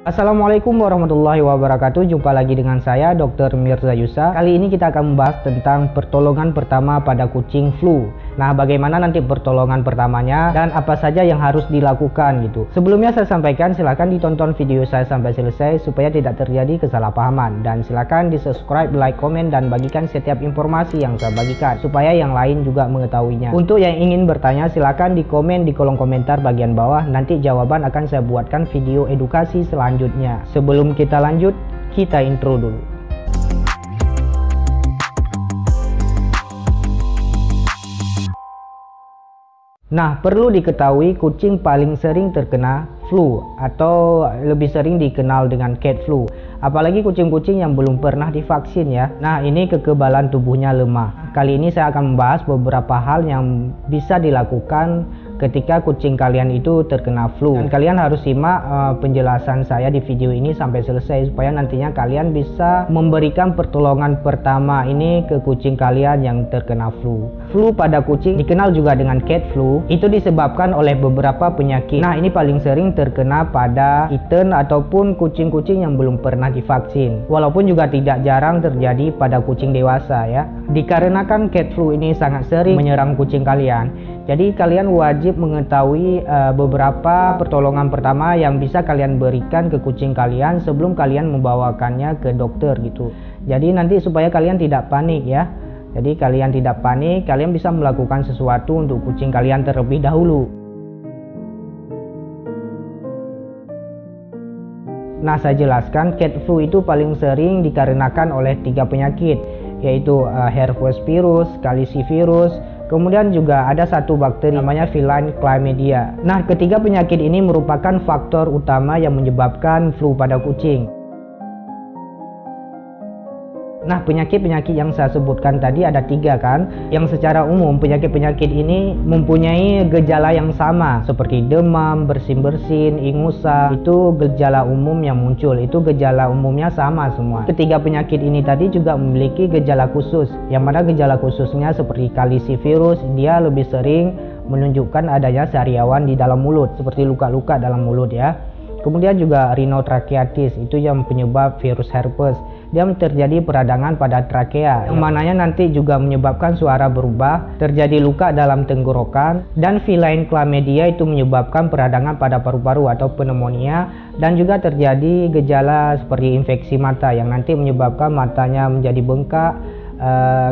Assalamualaikum warahmatullahi wabarakatuh. Jumpa lagi dengan saya Dr. Mirza Yusa. Kali ini kita akan membahas tentang pertolongan pertama pada kucing flu. Nah, bagaimana nanti pertolongan pertamanya dan apa saja yang harus dilakukan gitu. Sebelumnya saya sampaikan, silahkan ditonton video saya sampai selesai supaya tidak terjadi kesalahpahaman, dan silahkan di subscribe, like, komen, dan bagikan setiap informasi yang saya bagikan supaya yang lain juga mengetahuinya. Untuk yang ingin bertanya, silahkan di komen di kolom komentar bagian bawah. Nanti jawaban akan saya buatkan video edukasi selanjutnya. Sebelum kita lanjut, kita intro dulu. Nah, perlu diketahui kucing paling sering terkena flu atau lebih sering dikenal dengan cat flu. Apalagi kucing-kucing yang belum pernah divaksin ya. Nah, ini kekebalan tubuhnya lemah. Kali ini saya akan membahas beberapa hal yang bisa dilakukan ketika kucing kalian itu terkena flu. Dan kalian harus simak penjelasan saya di video ini sampai selesai supaya nantinya kalian bisa memberikan pertolongan pertama ini ke kucing kalian yang terkena flu. Flu pada kucing dikenal juga dengan cat flu. Itu disebabkan oleh beberapa penyakit. Nah, ini paling sering terkena pada kitten ataupun kucing-kucing yang belum pernah divaksin. Walaupun juga tidak jarang terjadi pada kucing dewasa ya. Dikarenakan cat flu ini sangat sering menyerang kucing kalian, jadi kalian wajib mengetahui beberapa pertolongan pertama yang bisa kalian berikan ke kucing kalian sebelum kalian membawakannya ke dokter gitu. Jadi nanti supaya kalian tidak panik ya. Jadi kalian tidak panik, kalian bisa melakukan sesuatu untuk kucing kalian terlebih dahulu. Nah, saya jelaskan, cat flu itu paling sering dikarenakan oleh 3 penyakit, yaitu herpesvirus, calicivirus, kemudian juga ada satu bakteri namanya feline chlamydia. Nah, ketiga penyakit ini merupakan faktor utama yang menyebabkan flu pada kucing. Nah, penyakit-penyakit yang saya sebutkan tadi ada 3 kan, yang secara umum penyakit-penyakit ini mempunyai gejala yang sama seperti demam, bersin-bersin, ingusan. Itu gejala umum yang muncul, itu gejala umumnya sama semua. Ketiga penyakit ini tadi juga memiliki gejala khusus, yang mana gejala khususnya seperti calicivirus, dia lebih sering menunjukkan adanya sariawan di dalam mulut, seperti luka-luka dalam mulut ya. Kemudian juga rhinotracheatis, itu yang penyebab virus herpes. Dia terjadi peradangan pada trakea, yang mananya nanti juga menyebabkan suara berubah, terjadi luka dalam tenggorokan. Dan feline chlamydia itu menyebabkan peradangan pada paru-paru atau pneumonia, dan juga terjadi gejala seperti infeksi mata yang nanti menyebabkan matanya menjadi bengkak,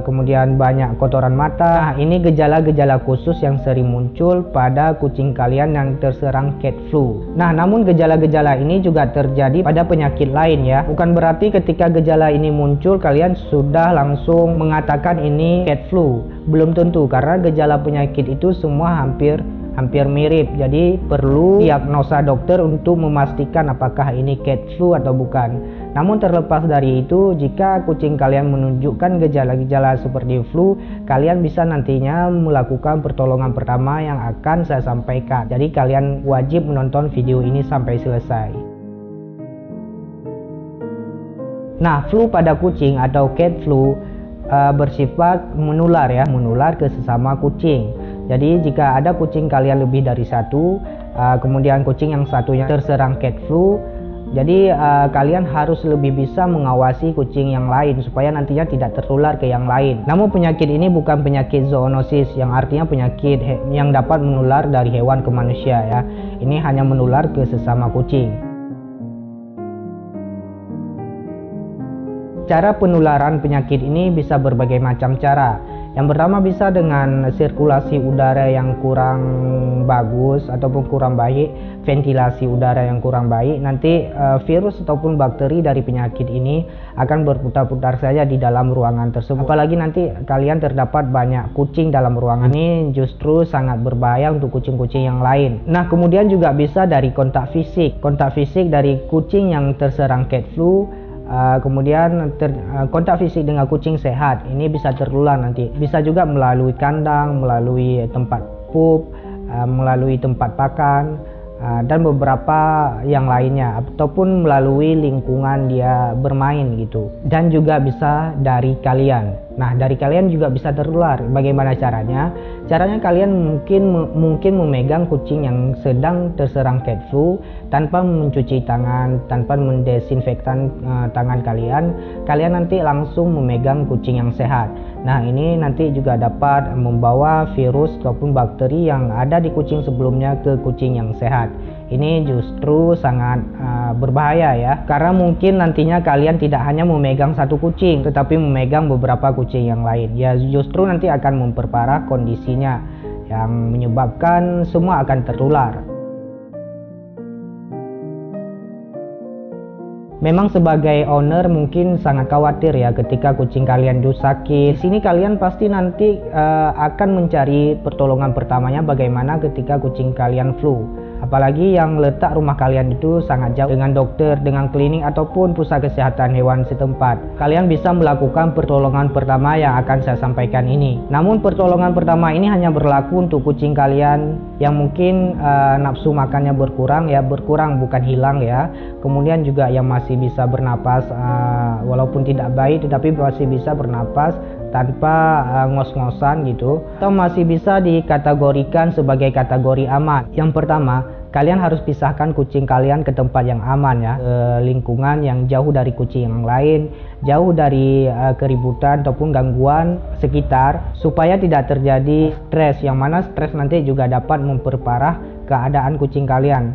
kemudian banyak kotoran mata. Nah, ini gejala-gejala khusus yang sering muncul pada kucing kalian yang terserang cat flu. Nah, namun gejala-gejala ini juga terjadi pada penyakit lain ya. Bukan berarti ketika gejala ini muncul kalian sudah langsung mengatakan ini cat flu. Belum tentu, karena gejala penyakit itu semua hampir mirip. Jadi perlu diagnosa dokter untuk memastikan apakah ini cat flu atau bukan. Namun terlepas dari itu, jika kucing kalian menunjukkan gejala-gejala seperti flu, kalian bisa nantinya melakukan pertolongan pertama yang akan saya sampaikan. Jadi kalian wajib menonton video ini sampai selesai. Nah, flu pada kucing atau cat flu bersifat menular ya, menular ke sesama kucing. Jadi jika ada kucing kalian lebih dari satu, kemudian kucing yang satunya terserang cat flu, jadi kalian harus lebih bisa mengawasi kucing yang lain supaya nantinya tidak tertular ke yang lain. Namun penyakit ini bukan penyakit zoonosis, yang artinya penyakit yang dapat menular dari hewan ke manusia ya. Ini hanya menular ke sesama kucing. Cara penularan penyakit ini bisa berbagai macam cara. Yang pertama bisa dengan sirkulasi udara yang kurang bagus ataupun kurang baik, ventilasi udara yang kurang baik. Nanti virus ataupun bakteri dari penyakit ini akan berputar-putar saja di dalam ruangan tersebut. Apalagi nanti kalian terdapat banyak kucing dalam ruangan ini, justru sangat berbahaya untuk kucing-kucing yang lain. Nah, kemudian juga bisa dari kontak fisik dari kucing yang terserang cat flu. Kemudian kontak fisik dengan kucing sehat ini bisa tertular nanti. Bisa juga melalui kandang, melalui tempat pup, melalui tempat pakan, dan beberapa yang lainnya, ataupun melalui lingkungan dia bermain gitu. Dan juga bisa dari kalian. Nah, dari kalian juga bisa tertular. Bagaimana caranya? Caranya kalian mungkin memegang kucing yang sedang terserang cat flu tanpa mencuci tangan, tanpa mendesinfektan tangan kalian. Kalian nanti langsung memegang kucing yang sehat. Nah, ini nanti juga dapat membawa virus ataupun bakteri yang ada di kucing sebelumnya ke kucing yang sehat. Ini justru sangat berbahaya ya, karena mungkin nantinya kalian tidak hanya memegang satu kucing tetapi memegang beberapa kucing yang lain. Ya, justru nanti akan memperparah kondisinya yang menyebabkan semua akan tertular. Memang sebagai owner mungkin sangat khawatir ya ketika kucing kalian itu sakit. Di sini kalian pasti nanti akan mencari pertolongan pertamanya bagaimana ketika kucing kalian flu. Apalagi yang letak rumah kalian itu sangat jauh dengan dokter, dengan klinik ataupun pusat kesehatan hewan setempat. Kalian bisa melakukan pertolongan pertama yang akan saya sampaikan ini. Namun pertolongan pertama ini hanya berlaku untuk kucing kalian yang mungkin nafsu makannya berkurang ya, berkurang bukan hilang ya. Kemudian juga yang masih bisa bernapas walaupun tidak baik tetapi masih bisa bernapas tanpa ngos-ngosan gitu, atau masih bisa dikategorikan sebagai kategori aman. Yang pertama, kalian harus pisahkan kucing kalian ke tempat yang aman ya, lingkungan yang jauh dari kucing yang lain, jauh dari keributan ataupun gangguan sekitar, supaya tidak terjadi stres, yang mana stres nanti juga dapat memperparah keadaan kucing kalian.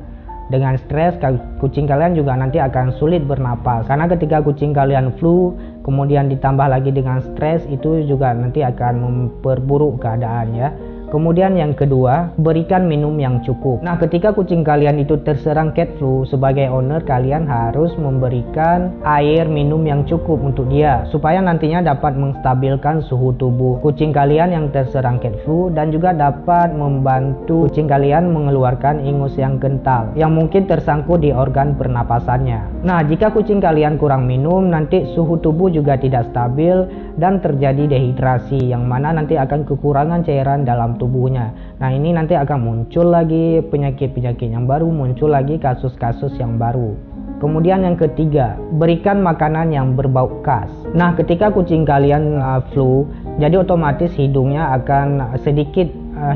Dengan stres, kucing kalian juga nanti akan sulit bernapas, karena ketika kucing kalian flu kemudian ditambah lagi dengan stres, itu juga nanti akan memperburuk keadaan ya. Kemudian yang kedua, berikan minum yang cukup. Nah, ketika kucing kalian itu terserang cat flu, sebagai owner kalian harus memberikan air minum yang cukup untuk dia, supaya nantinya dapat menstabilkan suhu tubuh kucing kalian yang terserang cat flu, dan juga dapat membantu kucing kalian mengeluarkan ingus yang kental yang mungkin tersangkut di organ pernapasannya. Nah, jika kucing kalian kurang minum, nanti suhu tubuh juga tidak stabil dan terjadi dehidrasi, yang mana nanti akan kekurangan cairan dalam tubuhnya. Nah, ini nanti akan muncul lagi penyakit-penyakit yang baru, muncul lagi kasus-kasus yang baru. Kemudian yang ketiga, berikan makanan yang berbau khas. Nah, ketika kucing kalian flu, jadi otomatis hidungnya akan sedikit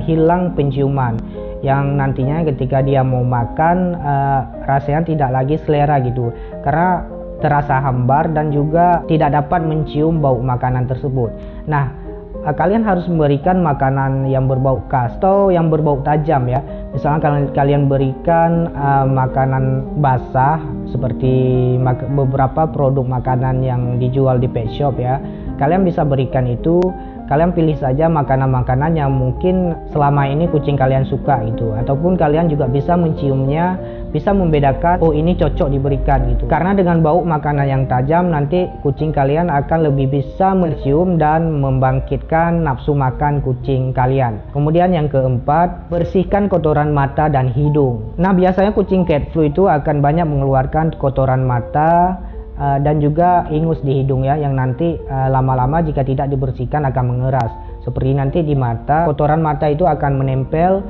hilang penciuman, yang nantinya ketika dia mau makan rasanya tidak lagi selera gitu, karena terasa hambar dan juga tidak dapat mencium bau makanan tersebut. Nah, kalian harus memberikan makanan yang berbau khas atau yang berbau tajam ya. Misalnya kalian berikan makanan basah seperti beberapa produk makanan yang dijual di pet shop ya. Kalian bisa berikan itu. Kalian pilih saja makanan-makanan yang mungkin selama ini kucing kalian suka gitu, ataupun kalian juga bisa menciumnya, bisa membedakan oh ini cocok diberikan gitu. Karena dengan bau makanan yang tajam nanti kucing kalian akan lebih bisa mencium dan membangkitkan nafsu makan kucing kalian. Kemudian yang keempat, bersihkan kotoran mata dan hidung. Nah, biasanya kucing cat flu itu akan banyak mengeluarkan kotoran mata dan juga ingus di hidung ya, yang nanti lama-lama jika tidak dibersihkan akan mengeras. Seperti nanti di mata, kotoran mata itu akan menempel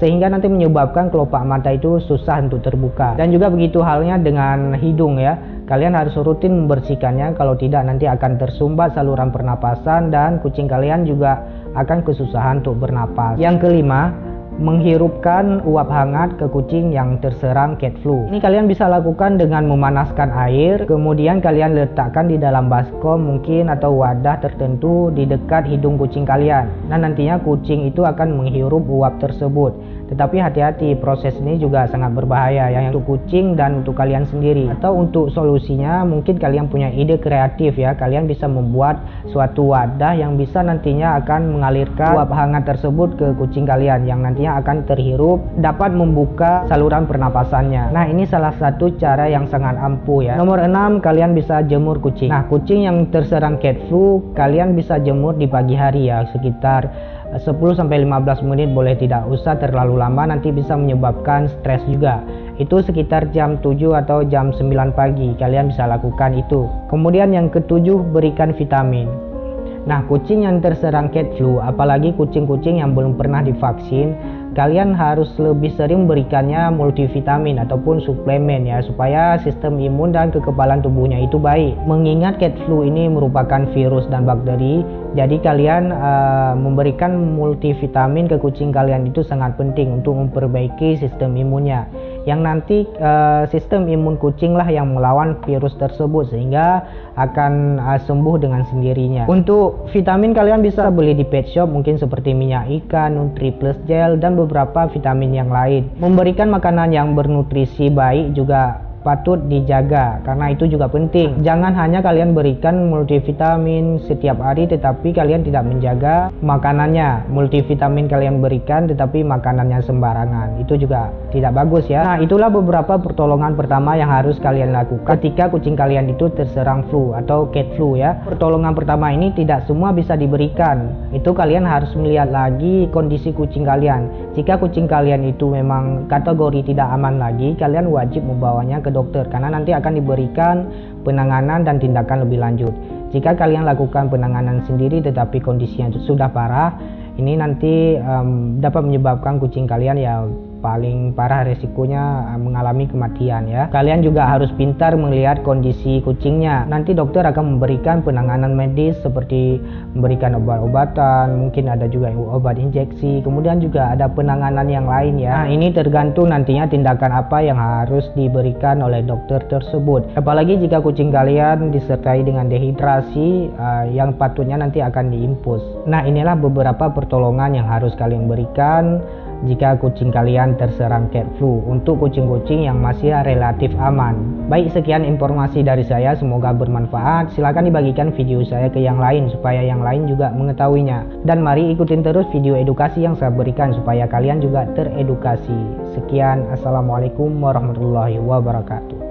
sehingga nanti menyebabkan kelopak mata itu susah untuk terbuka. Dan juga begitu halnya dengan hidung ya. Kalian harus rutin membersihkannya, kalau tidak nanti akan tersumbat saluran pernapasan dan kucing kalian juga akan kesusahan untuk bernapas. Yang kelima, menghirupkan uap hangat ke kucing yang terserang cat flu. Ini kalian bisa lakukan dengan memanaskan air, kemudian kalian letakkan di dalam baskom mungkin atau wadah tertentu di dekat hidung kucing kalian. Nah, nantinya kucing itu akan menghirup uap tersebut. Tetapi hati-hati, proses ini juga sangat berbahaya ya untuk kucing dan untuk kalian sendiri. Atau untuk solusinya mungkin kalian punya ide kreatif ya. Kalian bisa membuat suatu wadah yang bisa nantinya akan mengalirkan uap hangat tersebut ke kucing kalian, yang nantinya akan terhirup, dapat membuka saluran pernapasannya. Nah, ini salah satu cara yang sangat ampuh ya. Nomor 6, kalian bisa jemur kucing. Nah, kucing yang terserang cat flu kalian bisa jemur di pagi hari ya, sekitar 10-15 menit, boleh tidak usah terlalu lama, nanti bisa menyebabkan stres juga. Itu sekitar jam 7 atau jam 9 pagi kalian bisa lakukan itu. Kemudian yang ketujuh, berikan vitamin. Nah, kucing yang terserang cat flu, apalagi kucing-kucing yang belum pernah divaksin, kalian harus lebih sering berikannya multivitamin ataupun suplemen ya, supaya sistem imun dan kekebalan tubuhnya itu baik. Mengingat cat flu ini merupakan virus dan bakteri, jadi kalian memberikan multivitamin ke kucing kalian itu sangat penting untuk memperbaiki sistem imunnya, yang nanti sistem imun kucing lah yang melawan virus tersebut sehingga akan sembuh dengan sendirinya. Untuk vitamin kalian bisa beli di pet shop, mungkin seperti minyak ikan, Nutri Plus Gel, dan beberapa vitamin yang lain. Memberikan makanan yang bernutrisi baik juga patut dijaga, karena itu juga penting. Jangan hanya kalian berikan multivitamin setiap hari tetapi kalian tidak menjaga makanannya. Multivitamin kalian berikan tetapi makanannya sembarangan, itu juga tidak bagus ya. Nah, itulah beberapa pertolongan pertama yang harus kalian lakukan ketika kucing kalian itu terserang flu atau cat flu ya. Pertolongan pertama ini tidak semua bisa diberikan, itu kalian harus melihat lagi kondisi kucing kalian. Jika kucing kalian itu memang kategori tidak aman lagi, kalian wajib membawanya ke dokter, karena nanti akan diberikan penanganan dan tindakan lebih lanjut. Jika kalian lakukan penanganan sendiri tetapi kondisinya sudah parah, ini nanti dapat menyebabkan kucing kalian ya paling parah resikonya mengalami kematian ya. Kalian juga harus pintar melihat kondisi kucingnya. Nanti dokter akan memberikan penanganan medis seperti memberikan obat-obatan, mungkin ada juga obat injeksi, kemudian juga ada penanganan yang lain ya. Nah, ini tergantung nantinya tindakan apa yang harus diberikan oleh dokter tersebut. Apalagi jika kucing kalian disertai dengan dehidrasi yang patutnya nanti akan diinfus. Nah, inilah beberapa pertolongan yang harus kalian berikan jika kucing kalian terserang cat flu untuk kucing-kucing yang masih relatif aman. Baik, sekian informasi dari saya, semoga bermanfaat. Silahkan dibagikan video saya ke yang lain supaya yang lain juga mengetahuinya. Dan mari ikutin terus video edukasi yang saya berikan supaya kalian juga teredukasi. Sekian, assalamualaikum warahmatullahi wabarakatuh.